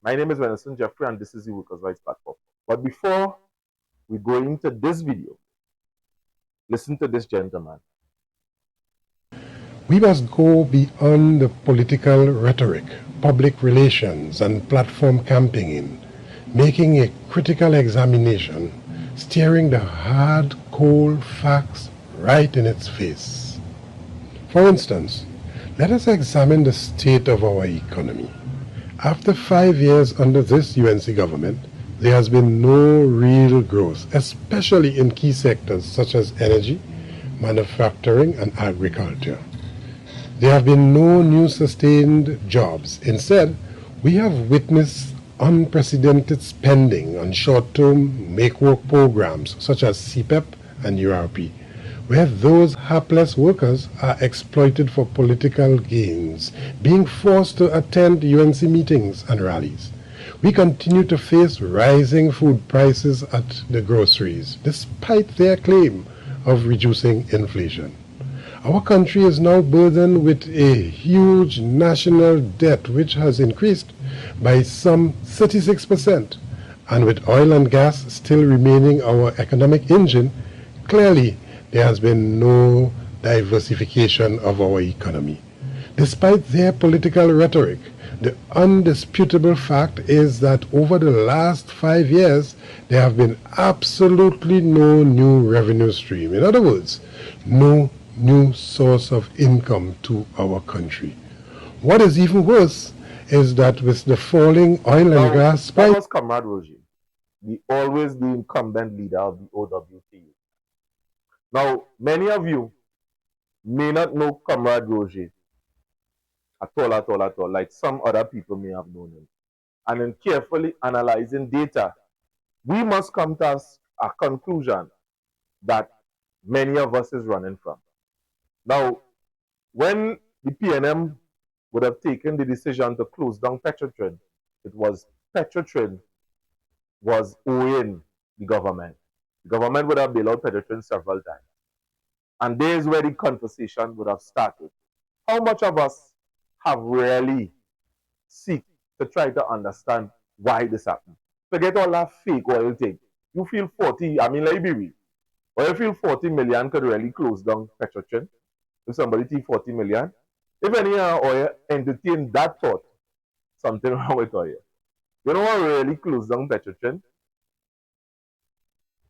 My name is Venison Jeffrey, and this is the Workers' Rights Platform. But before we go into this video, listen to this gentleman. We must go beyond the political rhetoric, public relations, and platform campaigning, making a critical examination, staring the hard, cold facts right in its face. For instance, let us examine the state of our economy. After 5 years under this UNC government, there has been no real growth, especially in key sectors such as energy, manufacturing, and agriculture. There have been no new sustained jobs. Instead, we have witnessed unprecedented spending on short-term make-work programs such as CPEP and URP, where those hapless workers are exploited for political gains, being forced to attend UNC meetings and rallies. We continue to face rising food prices at the groceries, despite their claim of reducing inflation. Our country is now burdened with a huge national debt which has increased by some 36%. And with oil and gas still remaining our economic engine, clearly there has been no diversification of our economy. Despite their political rhetoric, the undisputable fact is that over the last 5 years, there have been absolutely no new revenue stream. In other words, no new source of income to our country. What is even worse is that with the falling oil and gas price... That was Comrade Roger, always the incumbent leader of the OWTU. Now, many of you may not know Comrade Roger at all, like some other people may have known him. And in carefully analyzing data, we must come to a conclusion that many of us is running from. Now, when the PNM would have taken the decision to close down Petrotrin, it was Petrotrin was owing the government. The government would have bailed out Petrotrin several times. And there's where the conversation would have started. How much of us have really seek to try to understand why this happened? Forget all that fake oil thing. You feel 40, I mean, let me be real. Or you feel 40 million could really close down Petrotrin? If somebody take 40 million, if any oil entertain that thought, something wrong with oil. You know what really closed down Petrotrin?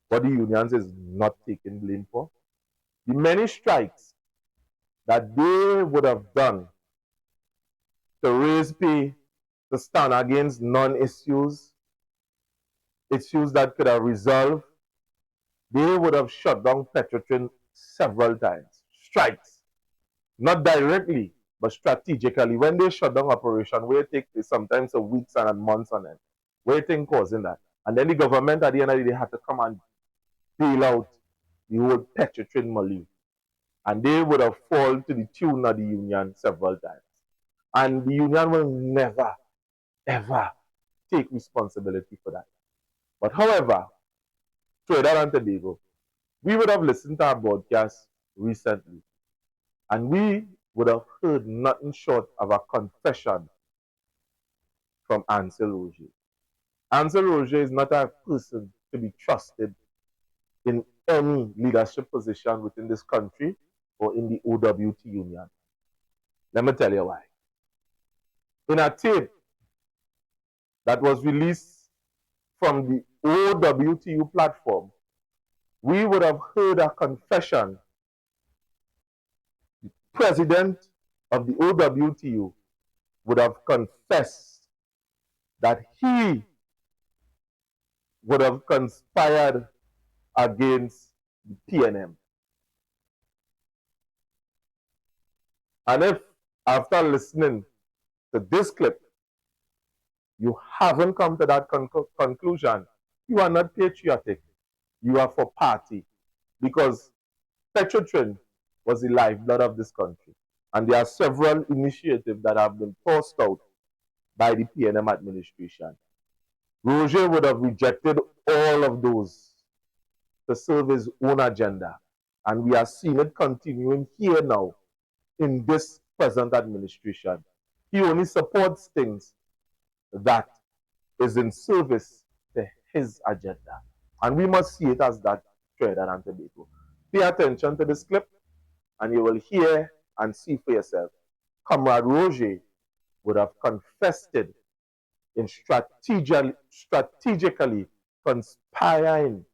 What the unions is not taking blame for? The many strikes that they would have done to raise pay, to stand against non-issues, issues that could have resolved, they would have shut down Petrotrin several times. Strikes. Not directly, but strategically. When they shut down operation, where it takes sometimes a weeks and a months on end, where it thing causing that. And then the government at the end of the day had to come and bail out the whole Petrotrin money. And they would have fallen to the tune of the union several times. And the union will never, ever take responsibility for that. But however, Trinidad and Tobago, we would have listened to our broadcast recently, and we would have heard nothing short of a confession from Ansel Roger. Ansel Roger is not a person to be trusted in any leadership position within this country or in the OWT Union. Let me tell you why. In a tape that was released from the OWTU platform, we would have heard a confession. The president of the OWTU would have confessed that he would have conspired against the PNM. And if, after listening to this clip, you haven't come to that conclusion, you are not patriotic. You are for party. Because Petrotrin was the lifeblood of this country. And there are several initiatives that have been tossed out by the PNM administration. Roger would have rejected all of those to serve his own agenda. And we are seeing it continuing here now in this present administration. He only supports things that is in service to his agenda. And we must see it as that, Trinidad and Tobago. Pay attention to this clip, and you will hear and see for yourself. Comrade Roger would have confessed it in strategically conspiring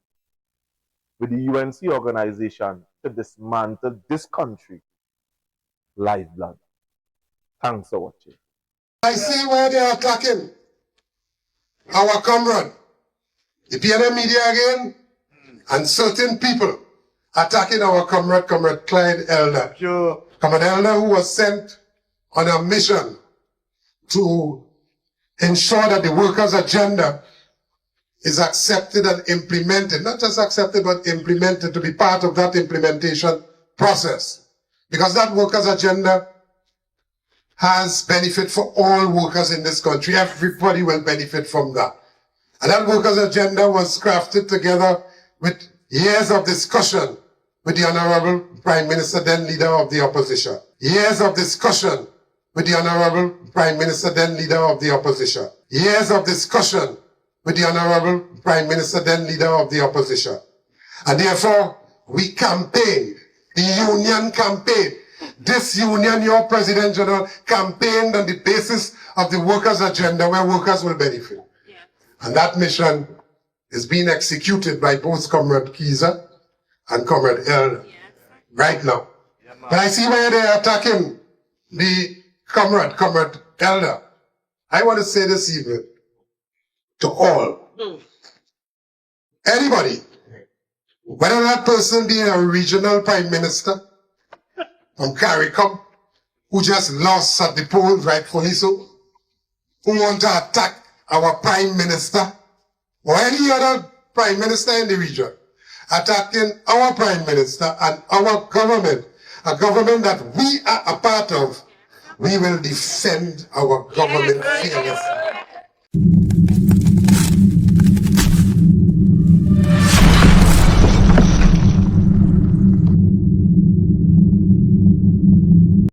with the UNC organization to dismantle this country lifeblood. Thanks for watching. I see where they are attacking our comrade. The PNM media again, and certain people attacking our comrade Clyde Elder. Sure. Comrade Elder, who was sent on a mission to ensure that the workers' agenda is accepted and implemented, not just accepted, but implemented, to be part of that implementation process. Because that workers' agenda has benefit for all workers in this country. Everybody will benefit from that. And that workers' agenda was crafted together with years of discussion with the Honorable Prime Minister, then Leader of the Opposition. Years of discussion with the Honorable Prime Minister, then Leader of the Opposition. Years of discussion with the Honorable Prime Minister, then Leader of the Opposition. And therefore, we campaigned, the union campaigned. This union, your President General, campaigned on the basis of the workers' agenda where workers will benefit. Yeah. And that mission is being executed by both Comrade Kiza and Comrade Elder right now. Yeah, but I see where they are attacking the Comrade Elder. I want to say this evening to all, anybody, whether that person be a regional prime minister from CARICOM, who just lost at the polls, rightfully so, who want to attack our prime minister, or any other prime minister in the region, attacking our prime minister and our government, a government that we are a part of, we will defend our government fearlessly.